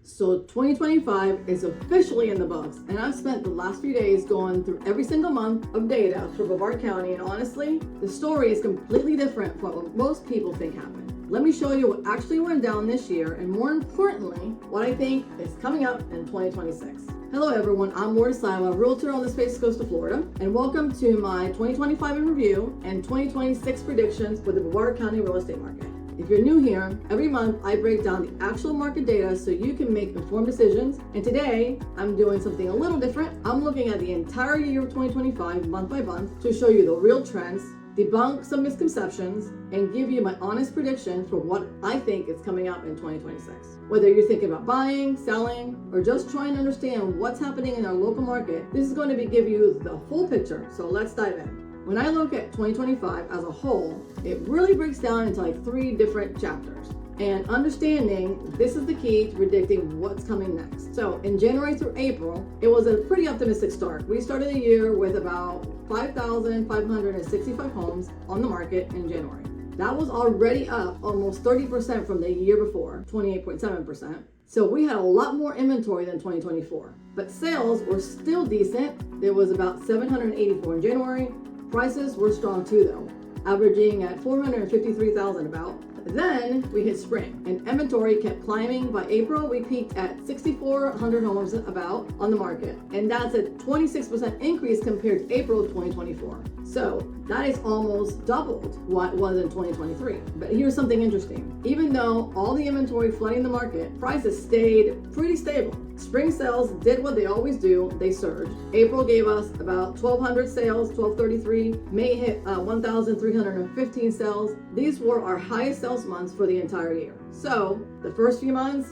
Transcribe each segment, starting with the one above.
So 2025 is officially in the books, and I've spent the last few days going through every single month of data for Brevard County, and honestly, the story is completely different from what most people think happened. Let me show you what actually went down this year, and more importantly, what I think is coming up in 2026. Hello everyone, I'm Silva, realtor on the Space Coast of Florida, and welcome to my 2025 in review and 2026 predictions for the Brevard County real estate market. If you're new here, every month I break down the actual market data so you can make informed decisions. And today I'm doing something a little different. I'm looking at the entire year of 2025 month by month to show you the real trends, debunk some misconceptions, and give you my honest prediction for what I think is coming up in 2026. Whether you're thinking about buying, selling, or just trying to understand what's happening in our local market, this is going to give you the full picture. So let's dive in. When I look at 2025 as a whole, it really breaks down into like 3 different chapters. And understanding this is the key to predicting what's coming next. So in January through April, it was a pretty optimistic start. We started the year with about 5,565 homes on the market in January. That was already up almost 30% from the year before, 28.7%. So we had a lot more inventory than 2024. But sales were still decent. There was about 784 in January. Prices were strong too though, averaging at $453,000 about. Then we hit spring and inventory kept climbing. By April, we peaked at 6,400 homes about on the market. And that's a 26% increase compared to April of 2024. So that is almost doubled what it was in 2023. But here's something interesting. Even though all the inventory flooding the market, prices stayed pretty stable. Spring sales did what they always do, they surged. April gave us about 1,200 sales, 1,233. May hit 1,315 sales. These were our highest sales months for the entire year. So the first few months,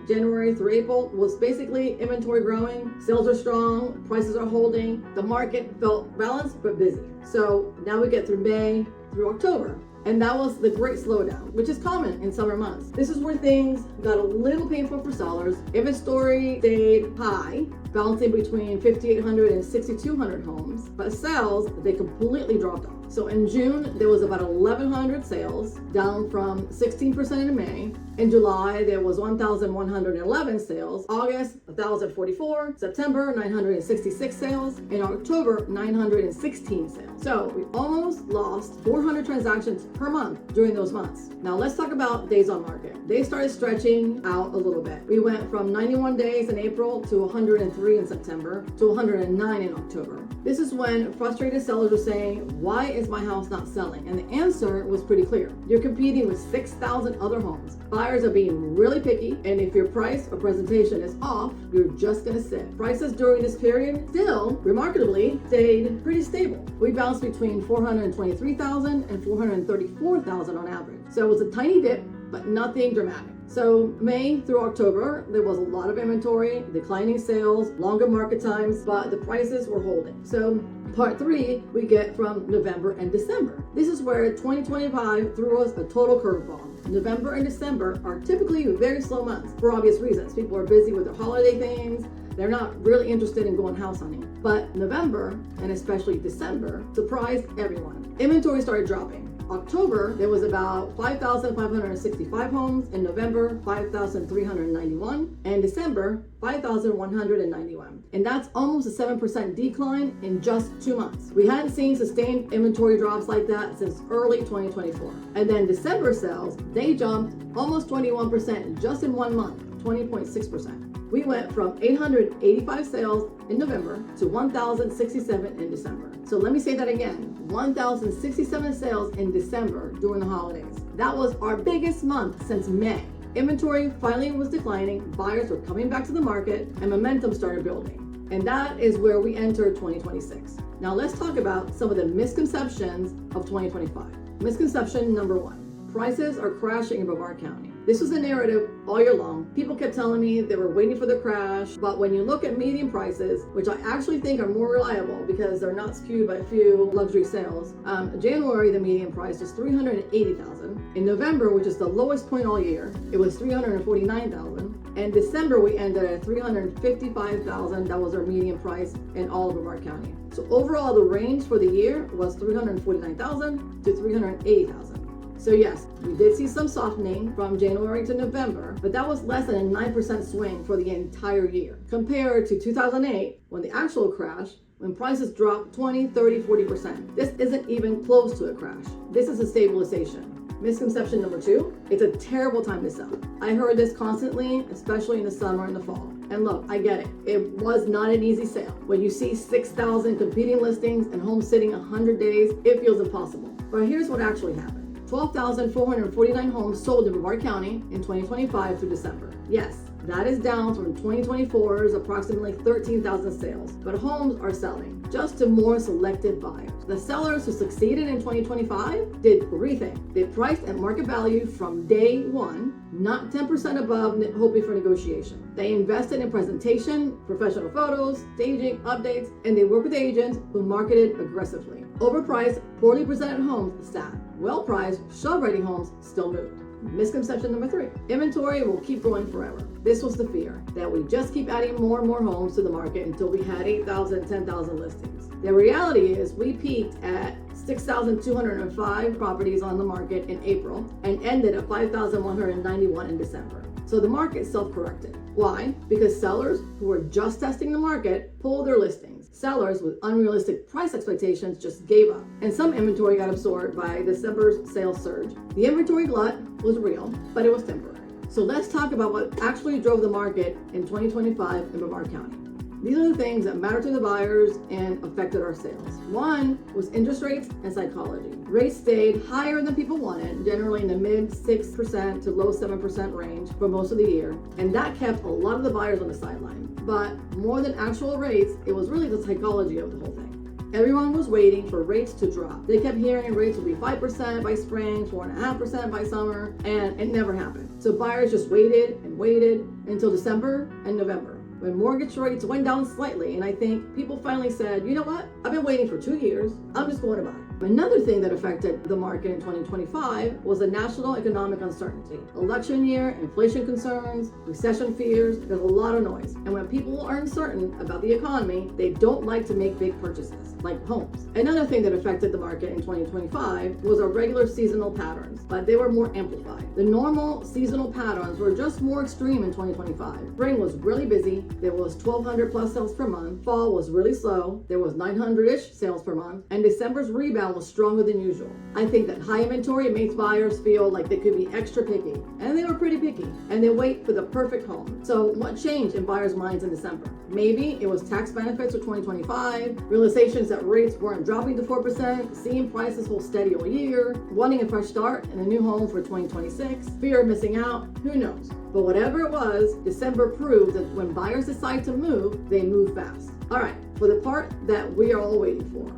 January through April, was basically inventory growing, sales are strong, prices are holding. The market felt balanced but busy. So now we get through May through October. And that was the great slowdown, which is common in summer months. This is where things got a little painful for sellers. Inventory stayed high, bouncing between 5,800 and 6,200 homes, but sales, they completely dropped off. So in June, there was about 1,100 sales, down from 16% in May. In July, there was 1,111 sales. August, 1,044. September, 966 sales. In October, 916 sales. So we almost lost 400 transactions per month during those months. Now let's talk about days on market. They started stretching out a little bit. We went from 91 days in April to 103 in September to 109 in October. This is when frustrated sellers were saying, why is my house not selling? And the answer was pretty clear. You're competing with 6,000 other homes. Buyers are being really picky, and if your price or presentation is off, you're just gonna sit. Prices during this period still, remarkably, stayed pretty stable. We bounced between 423,000 and 434,000 on average. So it was a tiny dip, but nothing dramatic. So May through October, there was a lot of inventory, declining sales, longer market times, but the prices were holding. So part 3, we get from November and December. This is where 2025 threw us a total curveball. November and December are typically very slow months for obvious reasons. People are busy with their holiday things. They're not really interested in going house hunting. But November, and especially December, surprised everyone. Inventory started dropping. October, there was about 5,565 homes. In November, 5,391. And December, 5,191. And that's almost a 7% decline in just 2 months. We hadn't seen sustained inventory drops like that since early 2024. And then December sales, they jumped almost 21% just in 1 month, 20.6%. We went from 885 sales in November to 1,067 in December. So let me say that again, 1,067 sales in December during the holidays. That was our biggest month since May. Inventory finally was declining, buyers were coming back to the market, and momentum started building. And that is where we enter 2026. Now let's talk about some of the misconceptions of 2025. Misconception number 1, prices are crashing in Brevard County. This was a narrative all year long. People kept telling me they were waiting for the crash, but when you look at median prices, which I actually think are more reliable because they're not skewed by few luxury sales, January, the median price was $380,000. In November, which is the lowest point all year, it was $349,000. And December, we ended at $355,000. That was our median price in all of Brevard County. So overall, the range for the year was $349,000 to $380,000. So yes, we did see some softening from January to November, but that was less than a 9% swing for the entire year, compared to 2008, when the actual crash, when prices dropped 20, 30, 40%. This isn't even close to a crash. This is a stabilization. Misconception number 2, it's a terrible time to sell. I heard this constantly, especially in the summer and the fall. And look, I get it. It was not an easy sale. When you see 6,000 competing listings and homes sitting 100 days, it feels impossible. But here's what actually happened. 12,449 homes sold in Brevard County in 2025 through December. Yes, that is down from 2024's approximately 13,000 sales, but homes are selling, just to more selective buyers. The sellers who succeeded in 2025 did 3 things. They priced at market value from day one, not 10% above, hoping for negotiation. They invested in presentation, professional photos, staging, updates, and they worked with agents who marketed aggressively. Overpriced, poorly presented homes sat. Well-priced, show-ready homes still moved. Misconception number 3, inventory will keep growing forever. This was the fear, that we just keep adding more and more homes to the market until we had 8,000, 10,000 listings. The reality is we peaked at 6,205 properties on the market in April and ended at 5,191 in December. So the market self-corrected. Why? Because sellers who were just testing the market pulled their listings. Sellers with unrealistic price expectations just gave up. And some inventory got absorbed by December's sales surge. The inventory glut was real, but it was temporary. So let's talk about what actually drove the market in 2025 in Brevard County. These are the things that matter to the buyers and affected our sales. One was interest rates and psychology. Rates stayed higher than people wanted, generally in the mid 6% to low 7% range for most of the year, and that kept a lot of the buyers on the sideline. But more than actual rates, it was really the psychology of the whole thing. Everyone was waiting for rates to drop. They kept hearing rates would be 5% by spring, 4.5% by summer, and it never happened. So buyers just waited and waited until December and November, when mortgage rates went down slightly, and I think people finally said, you know what? I've been waiting for 2 years. I'm just going to buy. Another thing that affected the market in 2025 was the national economic uncertainty. Election year, inflation concerns, recession fears, there's a lot of noise. And when people are uncertain about the economy, they don't like to make big purchases, like homes. Another thing that affected the market in 2025 was our regular seasonal patterns, but they were more amplified. The normal seasonal patterns were just more extreme in 2025. Spring was really busy. There was 1,200 plus sales per month. Fall was really slow. There was 900-ish sales per month. And December's rebound was stronger than usual. I think that high inventory makes buyers feel like they could be extra picky. And they were pretty picky. And they wait for the perfect home. So what changed in buyers' minds in December? Maybe it was tax benefits for 2025, realizations that rates weren't dropping to 4%, seeing prices hold steady all year, wanting a fresh start in a new home for 2026, fear of missing out, who knows? But whatever it was, December proved that when buyers decide to move, they move fast. All right, for the part that we are all waiting for.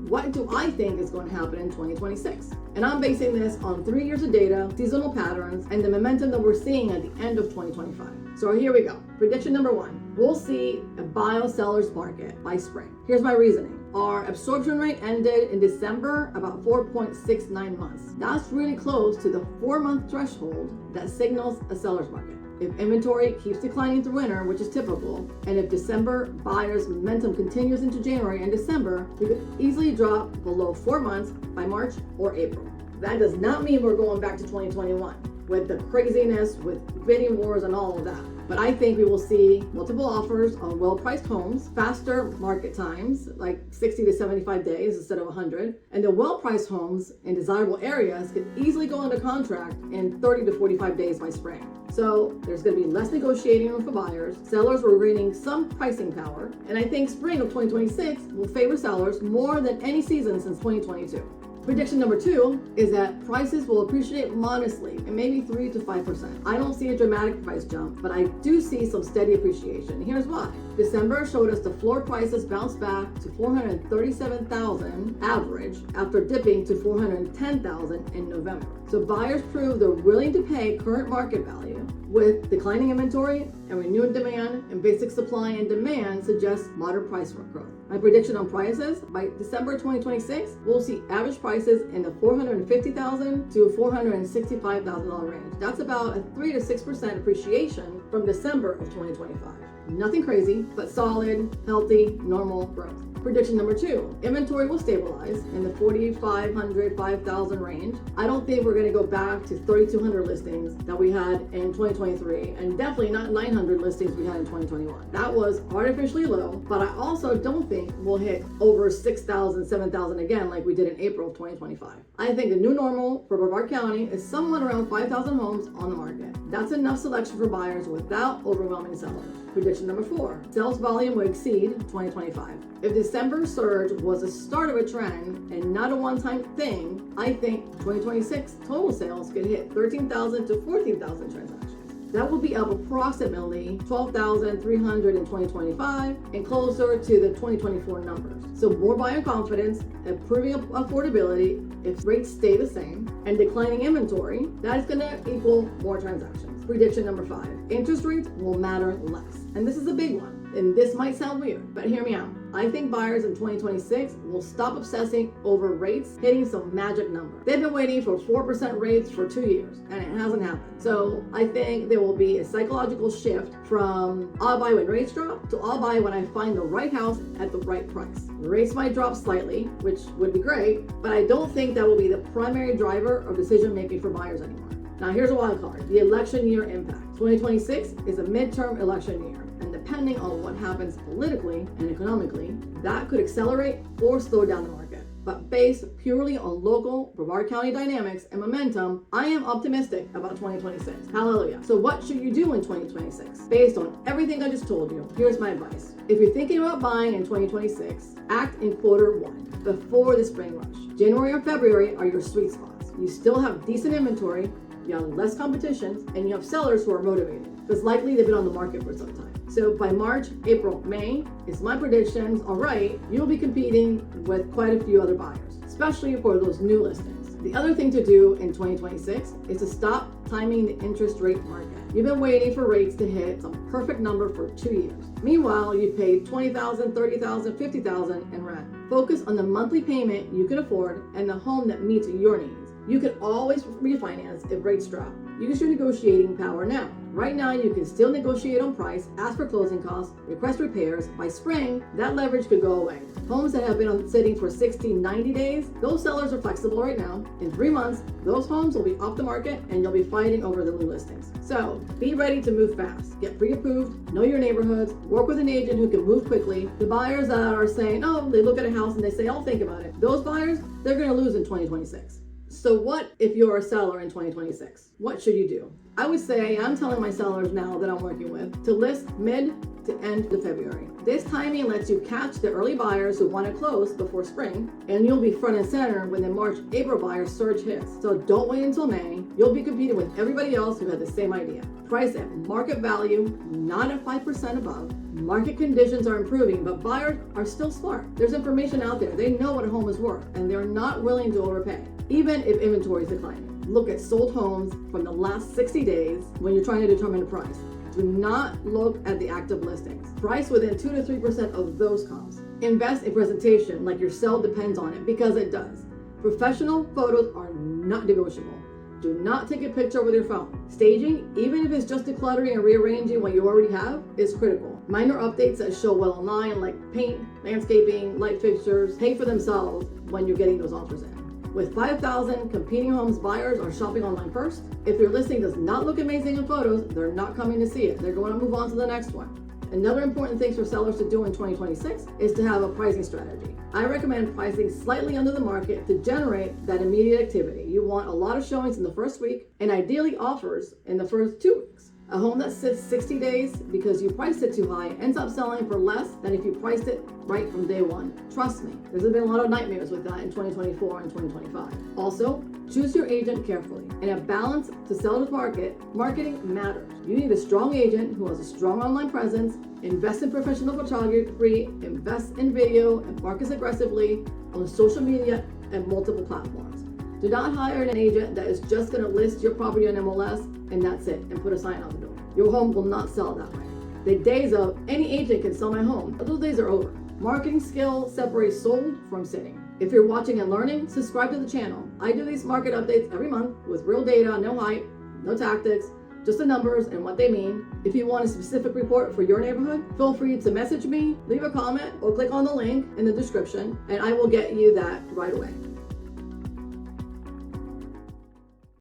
What do I think is going to happen in 2026? And I'm basing this on 3 years of data, seasonal patterns, and the momentum that we're seeing at the end of 2025. So here we go. Prediction number 1. We'll see a buy-seller's market by spring. Here's my reasoning. Our absorption rate ended in December about 4.69 months. That's really close to the 4-month threshold that signals a seller's market. If inventory keeps declining through winter, which is typical, and if December buyers' momentum continues into January and December, we could easily drop below 4 months by March or April. That does not mean we're going back to 2021 with the craziness, with bidding wars and all of that. But I think we will see multiple offers on well-priced homes, faster market times, like 60 to 75 days instead of 100. And the well-priced homes in desirable areas could easily go under contract in 30 to 45 days by spring. So there's going to be less negotiating room for buyers. Sellers were gaining some pricing power. And I think spring of 2026 will favor sellers more than any season since 2022. Prediction number 2 is that prices will appreciate modestly and maybe 3 to 5%. I don't see a dramatic price jump, but I do see some steady appreciation. Here's why. December showed us the floor prices bounce back to $437,000 average after dipping to $410,000 in November. So buyers proved they're willing to pay current market value. With declining inventory and renewed demand and basic supply and demand suggests moderate price growth. My prediction on prices, by December 2026, we'll see average prices in the $450,000 to $465,000 range. That's about a 3 to 6% appreciation from December of 2025. Nothing crazy, but solid, healthy, normal growth. Prediction number 2, inventory will stabilize in the 4,500, 5,000 range. I don't think we're going to go back to 3,200 listings that we had in 2023, and definitely not 900 listings we had in 2021. That was artificially low, but I also don't think we'll hit over 6,000, 7,000 again like we did in April of 2025. I think the new normal for Brevard County is somewhat around 5,000 homes on the market. That's enough selection for buyers without overwhelming sellers. Prediction number 4, sales volume will exceed 2025. If December's surge was the start of a trend and not a one-time thing, I think 2026 total sales could hit 13,000 to 14,000 transactions. That will be up approximately 12,300 in 2025 and closer to the 2024 numbers. So more buyer confidence, improving affordability if rates stay the same, and declining inventory, that is going to equal more transactions. Prediction number 5, interest rates will matter less. And this is a big one. And this might sound weird, but hear me out. I think buyers in 2026 will stop obsessing over rates hitting some magic number. They've been waiting for 4% rates for 2 years, and it hasn't happened. So I think there will be a psychological shift from I'll buy when rates drop to I'll buy when I find the right house at the right price. Rates might drop slightly, which would be great, but I don't think that will be the primary driver of decision making for buyers anymore. Now here's a wild card, the election year impact. 2026 is a midterm election year, and depending on what happens politically and economically, that could accelerate or slow down the market. But based purely on local Brevard County dynamics and momentum, I am optimistic about 2026. Hallelujah. So what should you do in 2026? Based on everything I just told you, here's my advice. If you're thinking about buying in 2026, act in Q1, before the spring rush. January or February are your sweet spots. You still have decent inventory, you have less competition, and you have sellers who are motivated, because likely they've been on the market for some time. So by March, April, May, if my predictions are right, you'll be competing with quite a few other buyers, especially for those new listings. The other thing to do in 2026 is to stop timing the interest rate market. You've been waiting for rates to hit some perfect number for 2 years. Meanwhile, you paid $20,000, $30,000, $50,000 in rent. Focus on the monthly payment you can afford and the home that meets your needs. You can always refinance if rates drop. Use your negotiating power now. Right now, you can still negotiate on price, ask for closing costs, request repairs. By spring, that leverage could go away. Homes that have been sitting for 60, 90 days, those sellers are flexible right now. In 3 months, those homes will be off the market and you'll be fighting over the new listings. So be ready to move fast. Get pre-approved, know your neighborhoods, work with an agent who can move quickly. The buyers that are saying, oh, they look at a house and they say, I'll think about it. Those buyers, they're going to lose in 2026. So what if you're a seller in 2026? What should you do? I would say, I'm telling my sellers now that I'm working with, to list mid to end of February. This timing lets you catch the early buyers who want to close before spring, and you'll be front and center when the March, April buyers surge hits. So don't wait until May. You'll be competing with everybody else who had the same idea. Price at market value, not at 5% above. Market conditions are improving, but buyers are still smart. There's information out there. They know what a home is worth, and they're not willing to overpay, even if inventory is declining. Look at sold homes from the last 60 days when you're trying to determine the price. Do not look at the active listings. Price within 2 to 3% of those comps. Invest in presentation like your sale depends on it, because it does. Professional photos are not negotiable. Do not take a picture with your phone. Staging, even if it's just decluttering and rearranging what you already have, is critical. Minor updates that show well online, like paint, landscaping, light fixtures, pay for themselves when you're getting those offers in. With 5,000 competing homes, buyers are shopping online first. If your listing does not look amazing in photos, they're not coming to see it. They're going to move on to the next one. Another important thing for sellers to do in 2026 is to have a pricing strategy. I recommend pricing slightly under the market to generate that immediate activity. You want a lot of showings in the first week and ideally offers in the first 2 weeks. A home that sits 60 days because you priced it too high ends up selling for less than if you priced it right from day one. Trust me, there's been a lot of nightmares with that in 2024 and 2025. Also, choose your agent carefully. In a balanced to seller's market, marketing matters. You need a strong agent who has a strong online presence, invest in professional photography, invest in video, and market aggressively on social media and multiple platforms. Do not hire an agent that is just going to list your property on MLS and that's it, and put a sign on the door. Your home will not sell that way. The days of any agent can sell my home, those days are over. Marketing skill separates sold from sitting. If you're watching and learning, subscribe to the channel. I do these market updates every month with real data, no hype, no tactics. just the numbers and what they mean. If you want a specific report for your neighborhood, feel free to message me, leave a comment, or click on the link in the description, and I will get you that right away.